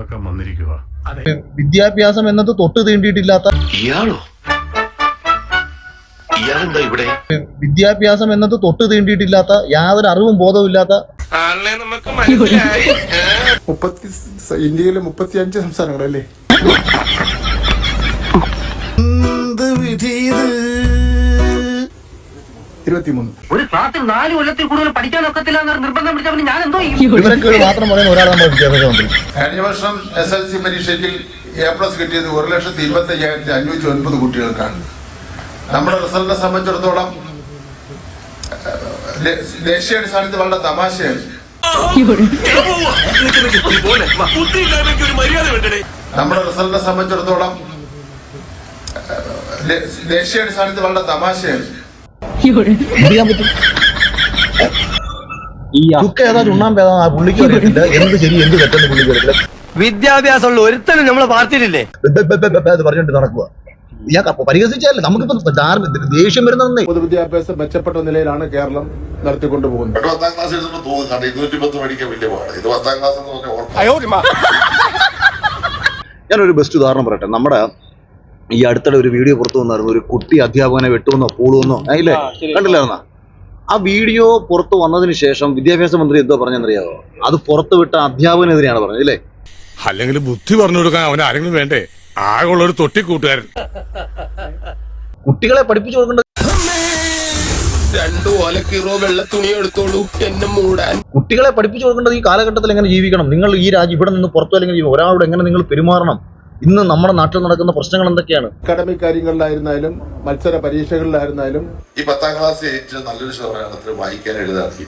നടക്കാൻ വന്നിരിക്കുക. വിദ്യാഭ്യാസം എന്നത് തൊട്ട് തീണ്ടിയിട്ടില്ലാത്ത വിദ്യാഭ്യാസം എന്നത് തൊട്ട് തീണ്ടിയിട്ടില്ലാത്ത യാതൊരു അറിവും ബോധവും ഇല്ലാത്ത ഇന്ത്യയിലെ 35 സംസ്ഥാനങ്ങളല്ലേ? ഒരു ക്ലാസ്സിൽ 4 കൊല്ലത്തിൽ കൂടുതൽ പഠിക്കാൻ ഒക്കത്തില്ല നിർബന്ധം പിടിച്ചവന് ഞാൻ എന്തോ ഇവരൊക്കെ മാത്രം പറയുന്ന ഒരാൾ നമ്മുടെ വിദ്യാഭ്യാസ മന്ത്രി. കഴിഞ്ഞ വർഷം SLC പരീക്ഷയ്ക്ക് A+ കിട്ടിയത് 1,25,509 കുട്ടികൾക്കാണ്. നമ്മുടെ റിസൾട്ടിനെ സംബന്ധിച്ചിടത്തോളം ദേശീയാടിസ്ഥാനത്തിൽ വളരെ തമാശയാണ്. നമ്മുടെ റിസൾട്ടിനെ സംബന്ധിച്ചിടത്തോളം ദേശീയാടിസ്ഥാനത്തിൽ വളരെ തമാശയാണ്. പുള്ളിക്ക് അറിയത്തില്ല എന്ത് ശരി എന്ത് തെറ്റെന്ന് പുള്ളിക്ക് അറിയില്ല. വിദ്യാഭ്യാസമുള്ള ഒരുത്തനും നമ്മളെ പാർട്ടിയിലില്ലേ പറഞ്ഞിട്ട് നടക്കുക. ഞാൻ പരിഹസിച്ചല്ല, നമുക്കിപ്പോ ദേഷ്യം വരുന്നേ. പൊതുവിദ്യാഭ്യാസം മെച്ചപ്പെട്ട നിലയിലാണ് കേരളം നടത്തിക്കൊണ്ടുപോകുന്നത്. ഞാനൊരു ബെസ്റ്റ് ഉദാഹരണം പറയട്ടെ. നമ്മുടെ ഈ അടുത്തിടെ ഒരു വീഡിയോ പുറത്തു വന്നായിരുന്നു. ഒരു കുട്ടി അധ്യാപകനെ വെട്ടുവെന്നോ പൂളുവെന്നോ അതില്ലേ കണ്ടില്ലായിരുന്ന ആ വീഡിയോ പുറത്തു വന്നതിന് ശേഷം വിദ്യാഭ്യാസ മന്ത്രി എന്തോ പറഞ്ഞെന്നറിയാമോ? അത് പുറത്തുവിട്ട അധ്യാപകനെതിരെയാണ് പറഞ്ഞത് അല്ലേ? അല്ലെങ്കിൽ ബുദ്ധി പറഞ്ഞു കൊടുക്കാൻ അവൻ ആരെങ്കിലും വേണ്ടേ? ആകെയുള്ളൊരു തൊട്ടിക്കൂട്ടുകാരൻ. കുട്ടികളെ പഠിപ്പിച്ചു കൊടുക്കേണ്ടത് കുട്ടികളെ പഠിപ്പിച്ചു കൊടുക്കേണ്ടത് ഈ കാലഘട്ടത്തിൽ എങ്ങനെ ജീവിക്കണം, നിങ്ങൾ ഈ രാജ്യം ഇവിടെ നിന്ന് പുറത്തു അല്ലെങ്കിൽ ഒരാളോട് എങ്ങനെ നിങ്ങൾ പെരുമാറണം, ഇന്ന് നമ്മുടെ നാട്ടിൽ നടക്കുന്ന പ്രശ്നങ്ങൾ എന്തൊക്കെയാണ്? അക്കാഡമിക് കാര്യങ്ങളിലായിരുന്നാലും മത്സര പരീക്ഷകളിലായിരുന്നാലും ഈ 10ാം ക്ലാസ് ജയിച്ച് നല്ലൊരു ശതമാനത്തിൽ വായിക്കാൻ എഴുതാക്കി.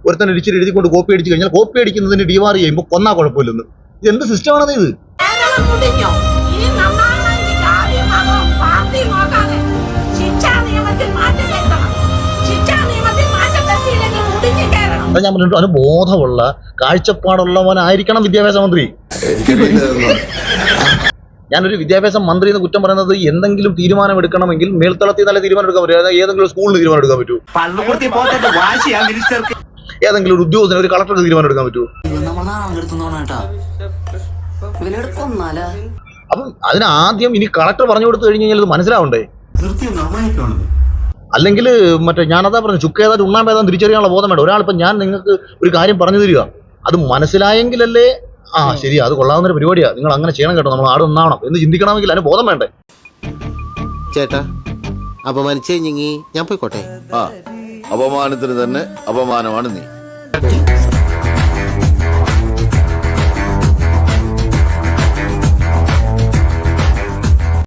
ഒരുത്തന്നെ ഇടിച്ചിട്ട് എഴുതിക്കൊണ്ട് കോപ്പി അടിച്ചു കഴിഞ്ഞാൽ കോപ്പി അടിക്കുന്നതിന് ഡിവാർ ചെയ്യുമ്പോൾ കൊന്നാ കുഴപ്പമില്ലെന്ന്. ഇത് എന്ത് സിസ്റ്റമാണത് ഇത്? ഞാൻ പറഞ്ഞിട്ട് അതിന് ബോധമുള്ള കാഴ്ചപ്പാടുള്ളവനായിരിക്കണം വിദ്യാഭ്യാസ മന്ത്രി. ഞാനൊരു വിദ്യാഭ്യാസ മന്ത്രി എന്ന് കുറ്റം പറയുന്നത് എന്തെങ്കിലും തീരുമാനം എടുക്കണമെങ്കിൽ മേൽത്തളത്തിൽ നല്ല തീരുമാനം എടുക്കാൻ പറ്റും. ഏതെങ്കിലും സ്കൂളിന് തീരുമാനം എടുക്കാൻ പറ്റൂ? ഏതെങ്കിലും ഒരു ഉദ്യോഗസ്ഥന് ഒരു കളക്ടർക്ക് തീരുമാനം എടുക്കാൻ പറ്റൂ? അപ്പം അതിനാദ്യം ഇനി കളക്ടർ പറഞ്ഞു കൊടുത്തു കഴിഞ്ഞ് കഴിഞ്ഞാൽ ഇത് മനസ്സിലാവണ്ടേ? അല്ലെങ്കിൽ മറ്റേ ഞാനതാ പറഞ്ഞു ചുക്കേതായിട്ട് ഉണ്ണാമ്പേതാൻ തിരിച്ചറിയാനുള്ള ബോധം വേണ്ട. ഒരാളിപ്പം ഞാൻ നിങ്ങൾക്ക് ഒരു കാര്യം പറഞ്ഞു തരിക, അത് മനസ്സിലായെങ്കിലല്ലേ ശരി അത് കൊള്ളാവുന്നൊരു പരിപാടിയാ, നിങ്ങൾ അങ്ങനെ ചെയ്യണം കേട്ടോ, നമ്മൾ ആട് ഒന്നാവണം എന്ന് ചിന്തിക്കണമെങ്കിൽ അതിന് ബോധം വേണ്ടേ? ചേട്ടാ അപമാനിച്ചേ ഞാൻ പോയിക്കോട്ടെ. അപമാനത്തിന് തന്നെ അപമാനമാണ് നീ.